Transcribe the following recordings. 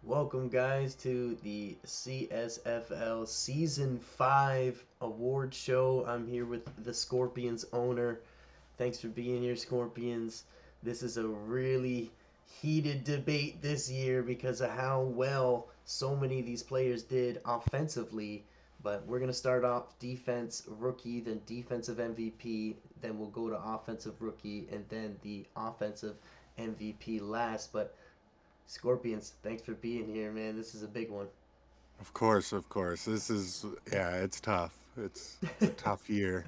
Welcome, guys, to the CSFL Season 5 award show. I'm here with the Scorpions owner. Thanks for being here, Scorpions. This is a really heated debate this year because of how well so many of these players did offensively. But we're going to start off defense rookie, then defensive MVP, then we'll go to offensive rookie, and then the offensive MVP last. But Scorpions, thanks for being here, man. This is a big one. Of course, of course. It's tough. It's a tough year.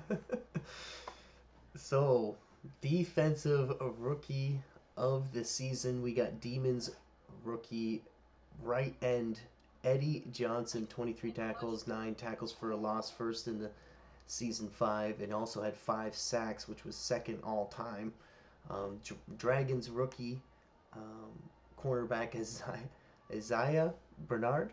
So, defensive rookie of the season, we got Demons rookie right end Eddie Johnson, 23 tackles, 9 tackles for a loss, first in the season 5, and also had 5 sacks, which was second all time. Dragons rookie um, cornerback Isaiah Bernard,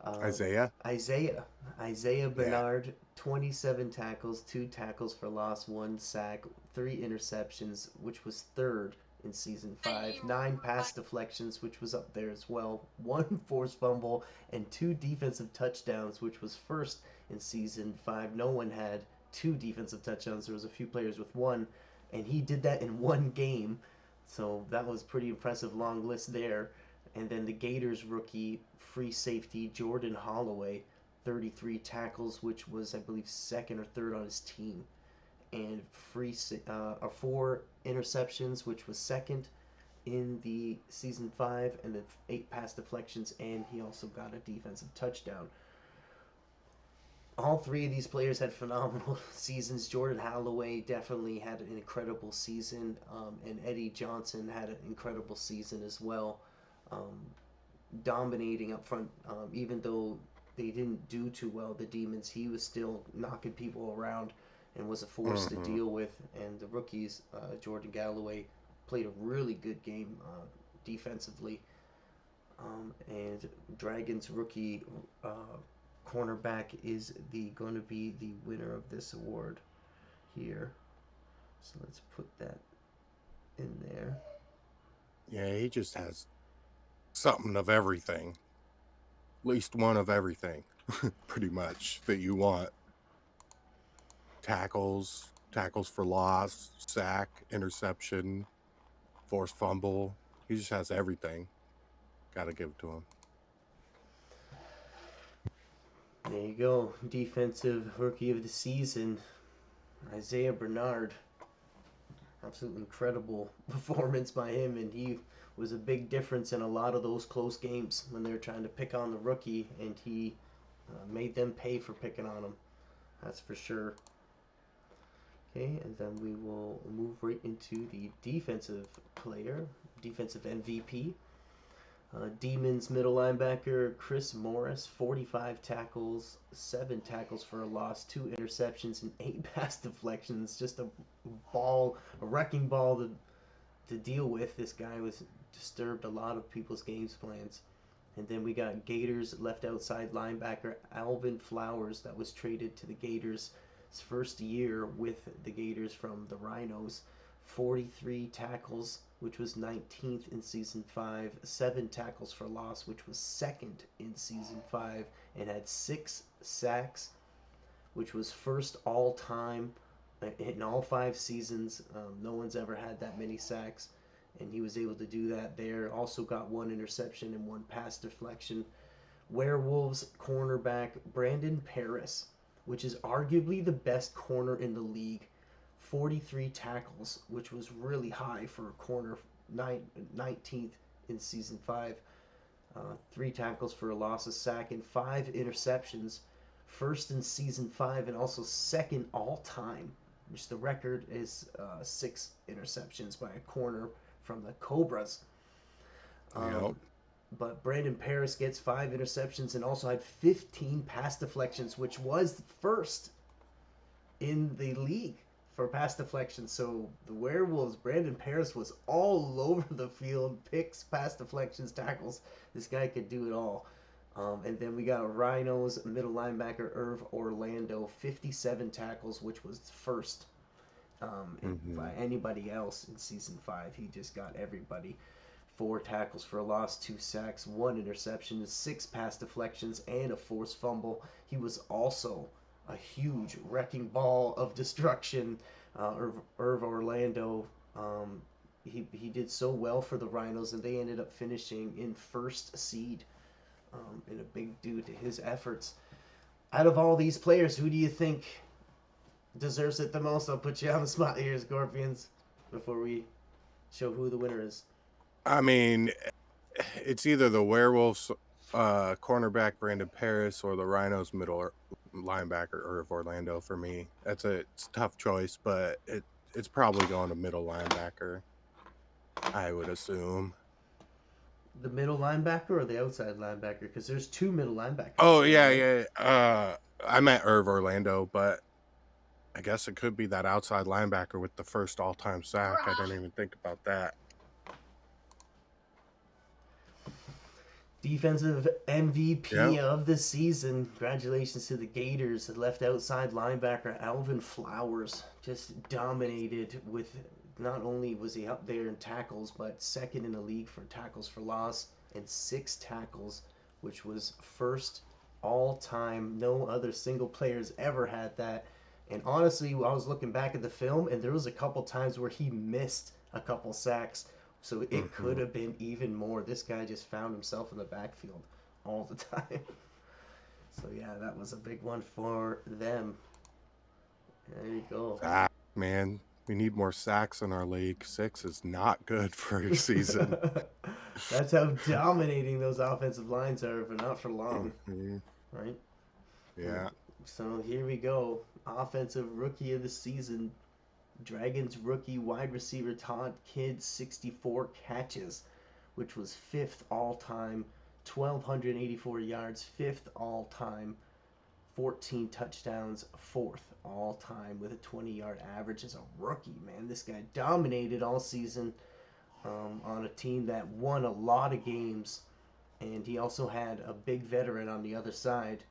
Um, Isaiah? Isaiah Isaiah Yeah. Bernard, 27 tackles, 2 tackles for loss, 1 sack, 3 interceptions, which was third in season 5. 9 pass deflections, which was up there as well. 1 forced fumble and 2 defensive touchdowns, which was first in season 5. No one had 2 defensive touchdowns. There was a few players with one, and he did that in one game. So that was pretty impressive. Long list there. And then the Gators rookie free safety Jordan Holloway, 33 tackles, which was, I believe, second or third on his team, and 4 interceptions, which was second in the season 5, and then 8 pass deflections, and he also got a defensive touchdown. All three of these players had phenomenal seasons. Jordan Holloway definitely had an incredible season, and Eddie Johnson had an incredible season as well. Um, Dominating up front. Even though they didn't do too well, the Demons, he was still knocking people around and was a force to Hmm. deal with. And the rookies, Jordan Galloway, played a really good game defensively. And Dragons rookie cornerback is the going to be the winner of this award here. So let's put that in there. Yeah, he just has something of everything. At least one of everything, pretty much, that you want. Tackles for loss, sack, interception, forced fumble. He just has everything. Gotta give it to him. There you go. Defensive rookie of the season, Isaiah Bernard. Absolutely incredible performance by him, and he was a big difference in a lot of those close games when they were trying to pick on the rookie, and he made them pay for picking on him. That's for sure. Okay, and then we will move right into the defensive player, defensive MVP. Demons middle linebacker Chris Morris, 45 tackles, 7 tackles for a loss, 2 interceptions, and 8 pass deflections. Just a wrecking ball to deal with. This guy was disturbed a lot of people's games plans. And then we got Gators left outside linebacker Alvin Flowers that was traded to the Gators his first year with the Gators from the Rhinos. 43 tackles, which was 19th in season 5, 7 tackles for loss, which was second in season 5, and had 6 sacks, which was first all time in all 5 seasons. No one's ever had that many sacks, and he was able to do that there. Also got 1 interception and 1 pass deflection. Werewolves cornerback Brandon Paris, which is arguably the best corner in the league. 43 tackles, which was really high for a corner, 19th in season 5. 3 tackles for a loss, a sack, and 5 interceptions. First in season 5, and also second all time, which the record is 6 interceptions by a corner from the Cobras. Yep. Um, but Brandon Paris gets 5 interceptions and also had 15 pass deflections, which was first in the league for pass deflections. So the Werewolves, Brandon Paris was all over the field, picks, pass deflections, tackles. This guy could do it all. And then we got Rhinos middle linebacker Irv Orlando, 57 tackles, which was first by Hmm. anybody else in season 5. He just got everybody. 4 tackles for a loss, 2 sacks, 1 interception, 6 pass deflections, and a forced fumble. He was also a huge wrecking ball of destruction. Irv Orlando, he did so well for the Rhinos, and they ended up finishing in first seed, in a big due to his efforts. Out of all these players, who do you think deserves it the most? I'll put you on the spot here, Scorpions, before we show who the winner is. I mean, it's either the Werewolves cornerback Brandon Paris or the Rhinos middle linebacker Irv Orlando for me. It's a tough choice, but it's probably going to middle linebacker, I would assume. The middle linebacker or the outside linebacker? Because there's 2 middle linebackers Oh there, yeah, right? yeah. I meant Irv Orlando, but I guess it could be that outside linebacker with the first all-time sack. I didn't even think about that. Defensive MVP Yeah. of the season. Congratulations to the Gators. Left outside linebacker Alvin Flowers just dominated with. Not only was he up there in tackles, but second in the league for tackles for loss and 6 tackles, which was first all time. No other single players ever had that. And honestly, I was looking back at the film, and there was a couple times where he missed a couple sacks, so it could Mm-hmm. have been even more. This guy just found himself in the backfield all the time. So yeah, that was a big one for them. There you go. Sack, man. We need more sacks in our league. 6 is not good for a season. That's how dominating those offensive lines are, but not for long, Mm-hmm. right? Yeah. So here we go. Offensive rookie of the season. Dragons rookie wide receiver Todd Kidd, 64 catches, which was 5th all time, 1,284 yards, 5th all time, 14 touchdowns, 4th all time with a 20-yard average as a rookie. Man, this guy dominated all season, on a team that won a lot of games, and he also had a big veteran on the other side,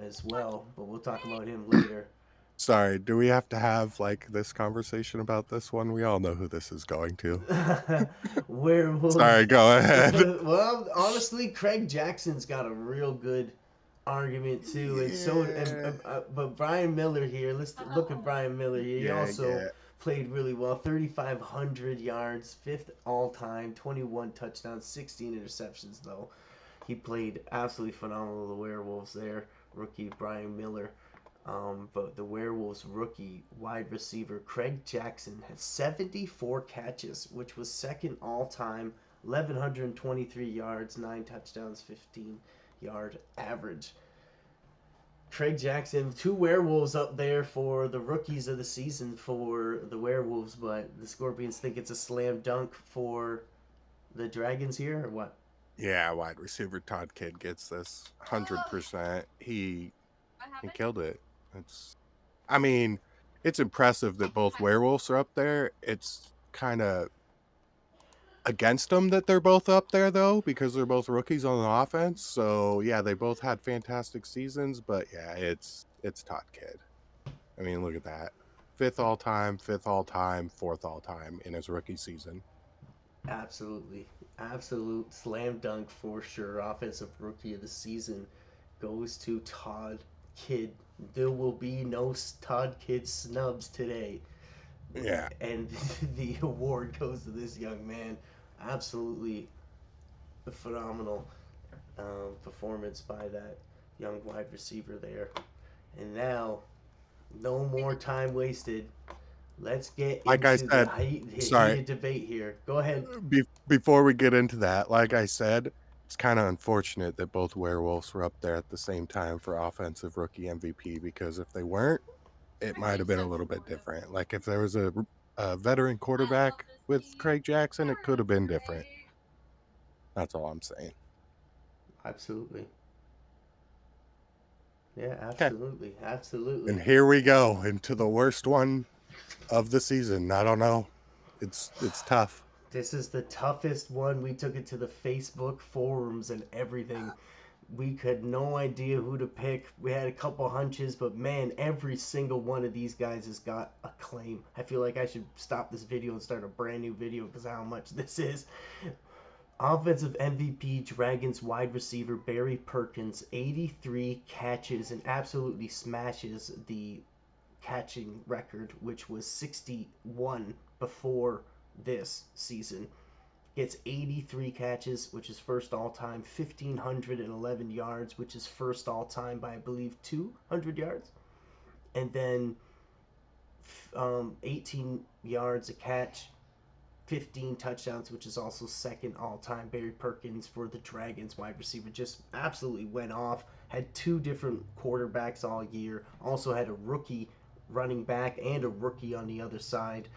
as well. But we'll talk about him later. Sorry, do we have to have like this conversation about this one? We all know who this is going to. Werewolves. Sorry, go ahead. Well, honestly, Craig Jackson's got a real good argument too, and so Yeah. but Brian Miller here. Let's look at Brian Miller here. He Yeah, also yeah. played really well. 3,500 yards, 5th all time, 21 touchdowns, 16 interceptions though. He played absolutely phenomenal. The Werewolves there, rookie Brian Miller. But the Werewolves rookie wide receiver Craig Jackson had 74 catches, which was second all time, 1,123 yards, 9 touchdowns, 15-yard average. Craig Jackson, 2 Werewolves up there for the rookies of the season for the Werewolves, but the Scorpions think it's a slam dunk for the Dragons here, or what? Yeah, wide receiver Todd Kidd gets this 100%. He killed it. It's I mean, it's impressive that both werewolves are up there. It's kind of against them that they're both up there though, because they're both rookies on the offense. So yeah, they both had fantastic seasons, but yeah, it's Todd Kidd. I mean, look at that. 5th all time, 5th all time, 4th all time in his rookie season. Absolutely. Absolute slam dunk for sure. Offensive rookie of the season goes to Todd Kidd. There will be no Todd Kidd snubs today. Yeah. And the award goes to this young man. Absolutely phenomenal, performance by that young wide receiver there. And now, no more time wasted. Let's get Like I into the said, sorry, heated debate here. Go ahead. before we get into that, like I said, it's kind of unfortunate that both werewolves were up there at the same time for offensive rookie MVP because if they weren't, it might have been a little bit different. Like if there was a veteran quarterback with Craig Jackson, it could have been different. That's all I'm saying. Absolutely. Yeah, Okay. absolutely. Absolutely. And here we go into the worst one of the season. I don't know. It's tough. This is the toughest one. We took it to the Facebook forums and everything. We had no idea who to pick. We had a couple hunches, but man, every single one of these guys has got a claim. I feel like I should stop this video and start a brand new video because of how much this is. Offensive MVP, Dragons wide receiver Barry Perkins, 83 catches, and absolutely smashes the catching record, which was 61 before this season. Gets 83 catches, which is first all time, 1,511 yards, which is first all time by, I believe, 200 yards. And then 18 yards a catch, 15 touchdowns, which is also second all time. Barry Perkins for the Dragons wide receiver just absolutely went off. Had two different quarterbacks all year. Also had a rookie running back and a rookie on the other side.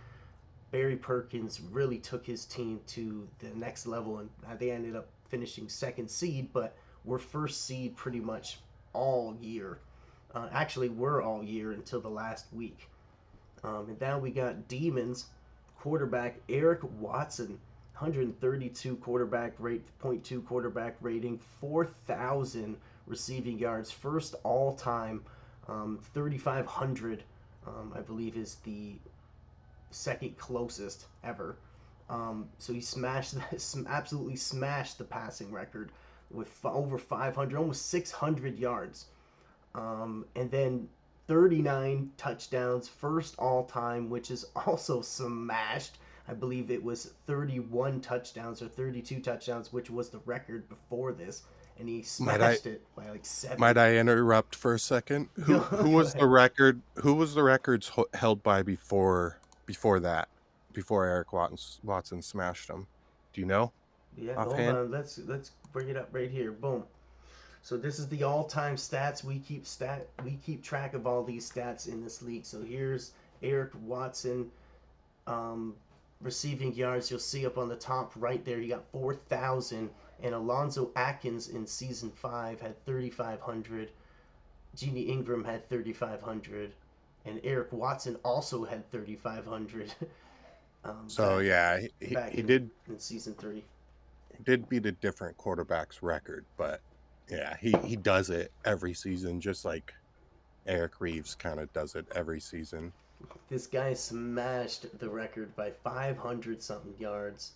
Barry Perkins really took his team to the next level, and they ended up finishing second seed, but were first seed pretty much all year. Actually, were all year until the last week. And now we got Demons quarterback Eric Watson, 132 quarterback rate, point 0.2 quarterback rating, 4,000 receiving yards, first all time, 3,500, I believe is the second closest ever. So he smashed, absolutely smashed the passing record with over 500, almost 600 yards. And then 39 touchdowns, first all time, which is also smashed. I believe it was 31 touchdowns or 32 touchdowns, which was the record before this, and he Might I smashed it by like might 7. I interrupt for a second? Go, Who go was the ahead. record? Who was the records held by before that? Before Eric Watson smashed him? Do you know Yeah, hold offhand? on. Let's bring it up right here. Boom. So this is the all-time stats. We keep track of all these stats in this league. So here's Eric Watson, um, receiving yards. You'll see up on the top right there, he got 4,000. And Alonzo Atkins in season 5 had 3,500. Jeannie Ingram had 3,500. And Eric Watson also had 3,500 So yeah, back he did in season 3. beat a different quarterback's record, but yeah, he does it every season, just like Eric Reeves kind of does it every season. This guy smashed the record by 500 something yards.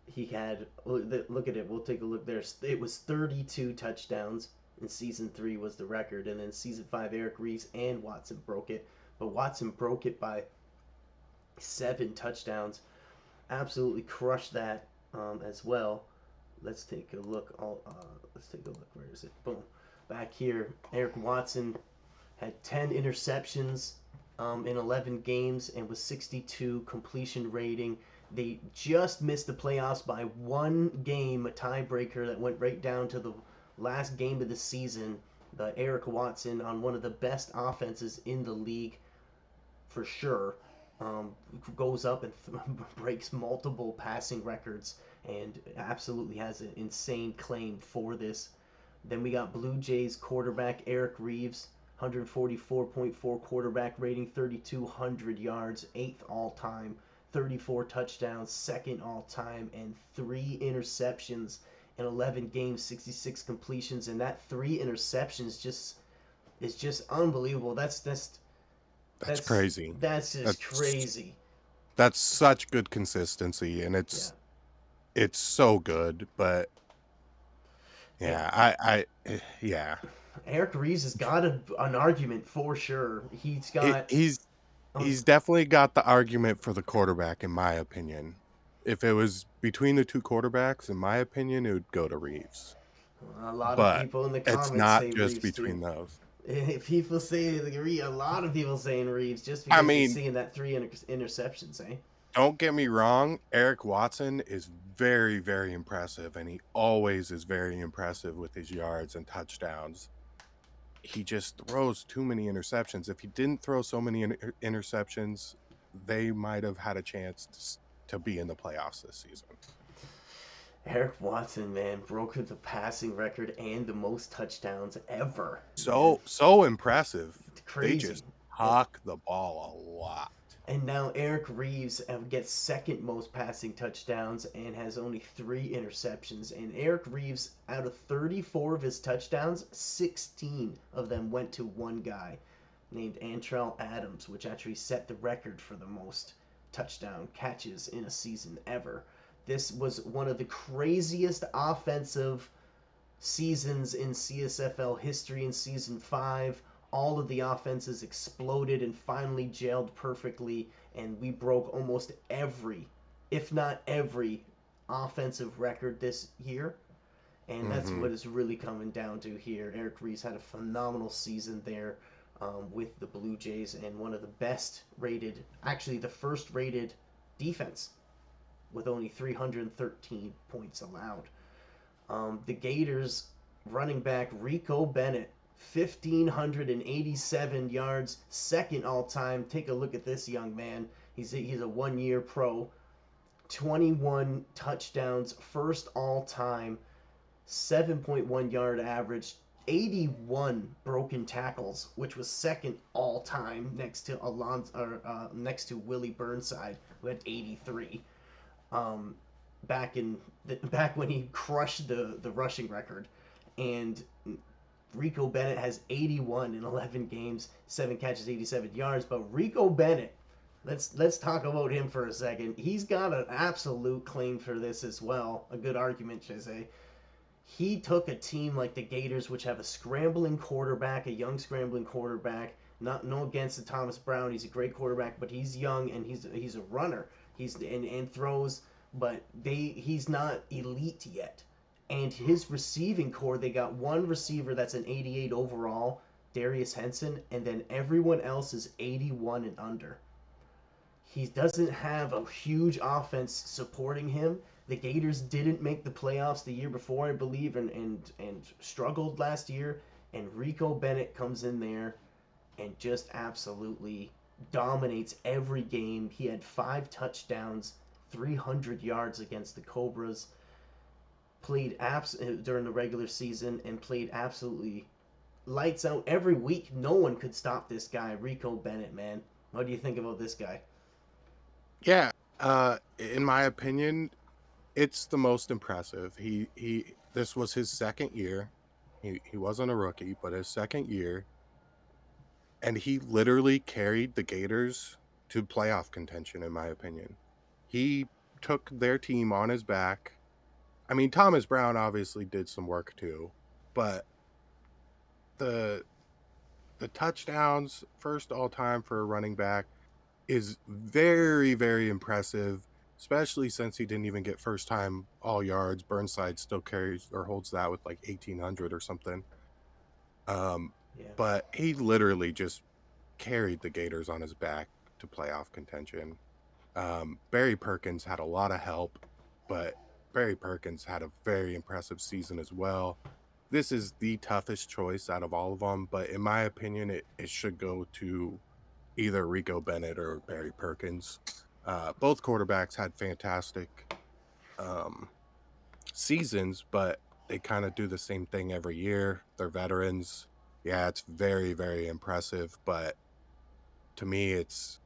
He had, look at it, we'll take a look there. It was 32 touchdowns in season 3 was the record, and then season 5 Eric Reeves and Watson broke it, but Watson broke it by 7 touchdowns. Absolutely crushed that as well. Let's take a look. Let's take a look. Where is it? Boom. Back here, Eric Watson had 10 interceptions in 11 games and was 62 completion rating. They just missed the playoffs by one game, a tiebreaker that went right down to the last game of the season. Eric Watson on one of the best offenses in the league for sure. Goes up and breaks multiple passing records and absolutely has an insane claim for this. Then we got Blue Jays quarterback Eric Reeves, 144.4 quarterback rating, 3,200 yards, 8th all time, 34 touchdowns, 2nd all time, and 3 interceptions in 11 games, 66 completions, and that 3 interceptions just is just unbelievable. That's That's crazy. that's just That's crazy. that's such good consistency, and Yeah. it's so good. But E- yeah, yeah, Eric Reeves has got an argument for sure. He's got he's um, he's definitely got the argument for the quarterback, in my opinion. If it was between the two quarterbacks, in my opinion, it would go to Reeves. a lot of But people in the it's comments not say just Reeves too. between those. People say agree. A lot of people saying Reeves just I because they're mean, seeing that 3 interceptions. Eh? don't get me wrong, Eric Watson is very, very impressive, and he always is very impressive with his yards and touchdowns. He just throws too many interceptions. If he didn't throw so many interceptions, they might have had a chance to be in the playoffs this season. Eric Watson, man, broke the passing record and the most touchdowns ever, man. So impressive. It's They crazy. just And talk the ball a lot. And now Eric Reeves gets second most passing touchdowns and has only 3 interceptions. And Eric Reeves, out of 34 of his touchdowns, 16 of them went to one guy named Antrell Adams, which actually set the record for the most touchdown catches in a season ever. This was one of the craziest offensive seasons in CSFL history in season 5. All of the offenses exploded and finally gelled perfectly, and we broke almost every, if not every, offensive record this year. And that's Mm-hmm. what it's really coming down to here. Eric Reeves had a phenomenal season there with the Blue Jays and one of the best rated, actually, the first rated defense with only 313 points allowed. The Gators running back Rico Bennett, 1,587 yards, second all time. Take a look at this young man. He's a 1 year pro, 21 touchdowns, first all time, 7.1 yard average, 81 broken tackles, which was second all time next to next to Willie Burnside, who had 83. Um, back when he crushed the rushing record, and Rico Bennett has 81 in 11 games, 7 catches, 87 yards. But Rico Bennett, let's talk about him for a second. He's got an absolute claim for this as well. A good argument, should I say? He took a team like the Gators, which have a scrambling quarterback, a young scrambling quarterback. Not no against the Thomas Brown, he's a great quarterback, but he's young and he's a runner. He's and throws, but he's not elite yet. And his receiving core, they got one receiver that's an 88 overall, Darius Henson, and then everyone else is 81 and under. He doesn't have a huge offense supporting him. The Gators didn't make the playoffs the year before, I believe, and struggled last year. And Rico Bennett comes in there and just absolutely dominates every game. He had 5 touchdowns, 300 yards against the Cobras. Played during the regular season and played absolutely lights out every week. No one could stop this guy, Rico Bennett. Man, what do you think about this guy? Yeah. In my opinion, it's the most impressive. He this was his second year. He wasn't a rookie, but his second year, and he literally carried the Gators to playoff contention, in my opinion. He took their team on his back. I mean, Thomas Brown obviously did some work too, but the the touchdowns, first all time for a running back, is very, very impressive, especially since he didn't even get first time all yards. Burnside still carries or holds that with like 1,800 or something. Um, Yeah. but he literally just carried the Gators on his back to playoff contention. Barry Perkins had a lot of help, but Barry Perkins had a very impressive season as well. This is the toughest choice out of all of them, but in my opinion, it should go to either Rico Bennett or Barry Perkins. Both quarterbacks had fantastic um, seasons, but they kind of do the same thing every year. They're veterans. Yeah, it's very, very impressive, but to me, it's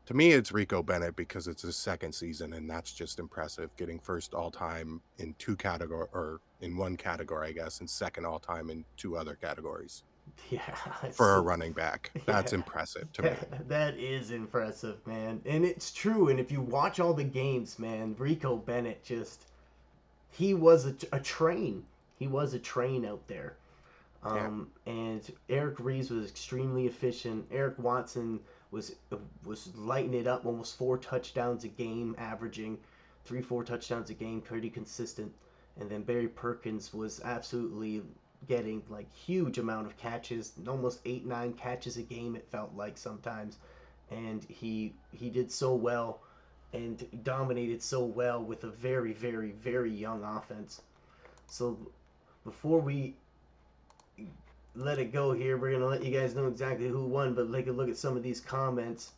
it's Rico Bennett because it's his second season, and that's just impressive. Getting first all time in two category or in one category, I guess, and second all time in two other categories Yeah, for it's a running back. That's yeah, impressive to me. that is impressive, man, and it's true. And if you watch all the games, man, Rico Bennett just he was a train. He was a train out there. Yeah. And Eric Reeves was extremely efficient. Eric Watson was was lighting it up, almost 4 touchdowns a game, averaging 3 4 touchdowns a game, pretty consistent. And then Barry Perkins was absolutely getting like huge amount of catches, almost 8 9 catches a game. It felt like sometimes, and he did so well and dominated so well with a very very young offense. So before we let it go here. We're gonna let you guys know exactly who won, but take a look at some of these comments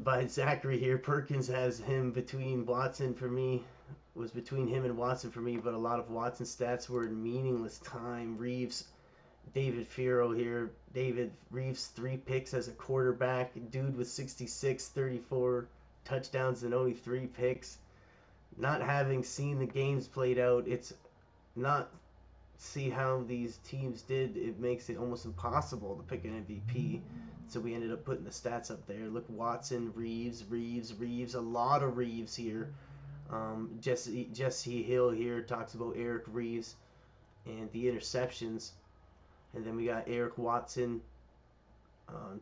by Zachary here. Perkins has him between Watson for me. Was between him and Watson for me, but a lot of Watson stats were in meaningless time. Reeves, David Firo here. David Reeves 3 picks as a quarterback. Dude with 66, 34 touchdowns and only 3 picks. Not having seen the games played out, it's not see how these teams did, it makes it almost impossible to pick an MVP. So we ended up putting the stats up there. Look, Watson, Reeves, a lot of Reeves here. Jesse Hill here talks about Eric Reeves and the interceptions. And then we got Eric Watson.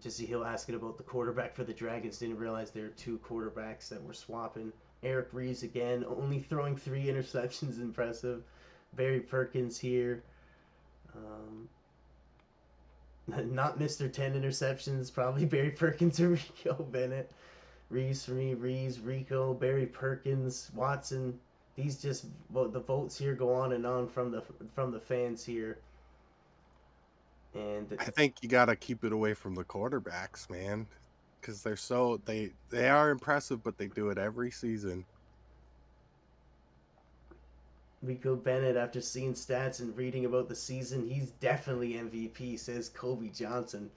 Jesse Hill asking about the quarterback for the Dragons. Didn't realize there were two quarterbacks that were swapping. Eric Reeves again, only throwing 3 interceptions. Impressive. Barry Perkins here. Um, not Mr. 10 interceptions. Probably Barry Perkins or Rico Bennett. Reeves for me. Reeves, Rico, Barry Perkins, Watson. These just the votes here go on and on from the fans here. And I think you got to keep it away from the quarterbacks, man, because they are impressive, but they do it every season. Rico Bennett, after seeing stats and reading about the season, he's definitely MVP, says Kobe Johnson.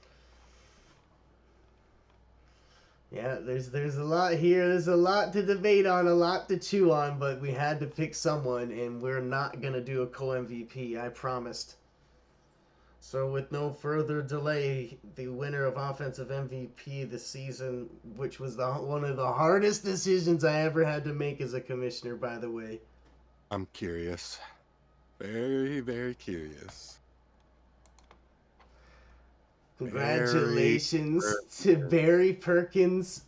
Yeah, there's a lot here. There's a lot to debate on, a lot to chew on, but we had to pick someone, and we're not gonna do a co-MVP. I promised. So with no further delay, the winner of Offensive MVP this season, which was one of the hardest decisions I ever had to make as a commissioner, by the way. I'm curious. Very, very curious. Congratulations to Barry Perkins,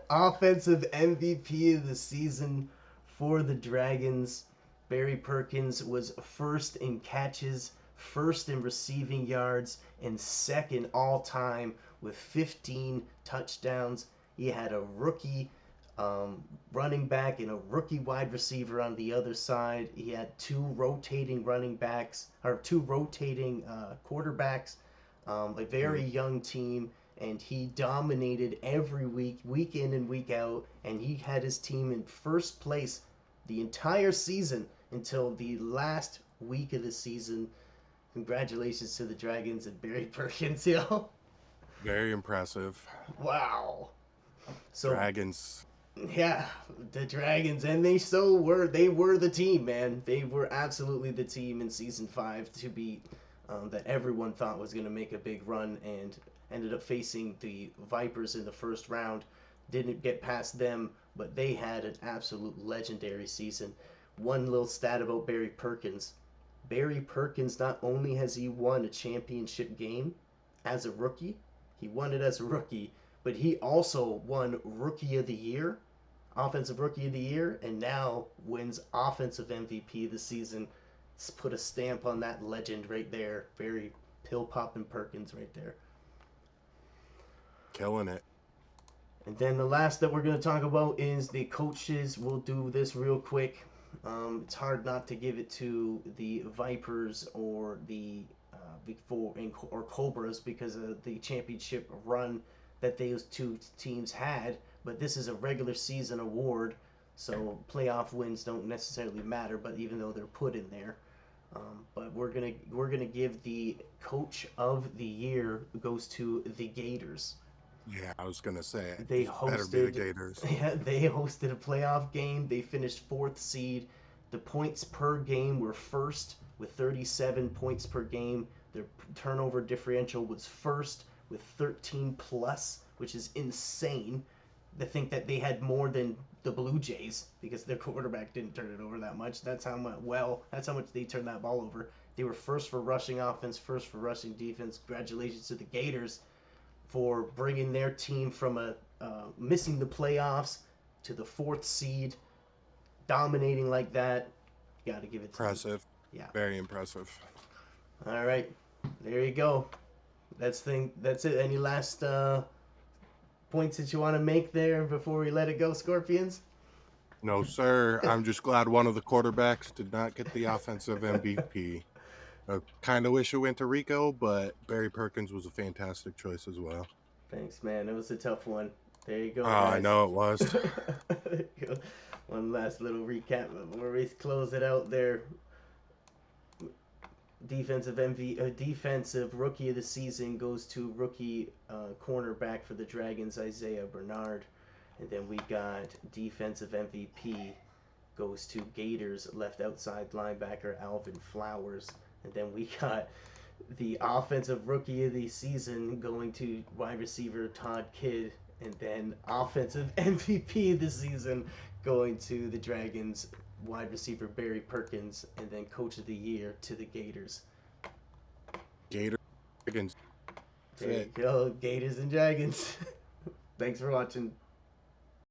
Offensive MVP of the season for the Dragons. Barry Perkins was first in catches, first in receiving yards, and second all time with 15 touchdowns. He had a rookie running back and a rookie wide receiver on the other side. He had two rotating running backs, or two rotating quarterbacks, a very young team, and he dominated every week, week in and week out, and he had his team in first place the entire season until the last week of the season. Congratulations to the Dragons and Barry Perkins, yo. Very impressive. Wow. So Dragons. yeah, the Dragons, and they were the team, man. They were absolutely the team in season 5 to beat, that everyone thought was going to make a big run, and ended up facing the Vipers in the first round. Didn't get past them, but they had an absolute legendary season. One little stat about Barry Perkins. Barry Perkins, not only has he won a championship game as a rookie, he won it as a rookie, but he also won Rookie of the Year, Offensive Rookie of the Year, and now wins Offensive MVP this season. Let's put a stamp on that legend right there. Very pill popping Perkins right there. Killing it. And then the last that we're going to talk about is the coaches. We'll do this real quick. It's hard not to give it to the Vipers or the Big Four or Cobras because of the championship run that those two teams had. But this is a regular season award, so playoff wins don't necessarily matter. But even though they're put in there, but we're gonna give the coach of the year goes to the Gators. Yeah, I was gonna say it. They Better be the hosted, Gators. yeah, they hosted a playoff game. They finished fourth seed. The points per game were first with 37 points per game. Their turnover differential was first with 13 plus, which is insane. To think that they had more than the Blue Jays because their quarterback didn't turn it over that much. That's how much. Well, that's how much they turned that ball over. They were first for rushing offense, first for rushing defense. Congratulations to the Gators for bringing their team from a missing the playoffs to the fourth seed, dominating like that. Got to give it to them. Impressive. Yeah. Very impressive. All right, there you go. That's it. Any last points that you want to make there before we let it go, Scorpions? No, sir. I'm just glad one of the quarterbacks did not get the offensive MVP. I kind of wish it went to Rico, but Barry Perkins was a fantastic choice as well. Thanks, man. It was a tough one. There you go, I guys. know it was. One last little recap before we close it out there. Defensive rookie of the season goes to rookie cornerback for the Dragons, Isaiah Bernard. And then we got defensive MVP goes to Gators left outside linebacker Alvin Flowers. And then we got the offensive rookie of the season going to wide receiver Todd Kidd, and then offensive MVP of the season going to the Dragons wide receiver Barry Perkins, and then coach of the year to the Gators. Gators. Dragons. That's There you it. go, Gators and Dragons. Thanks for watching.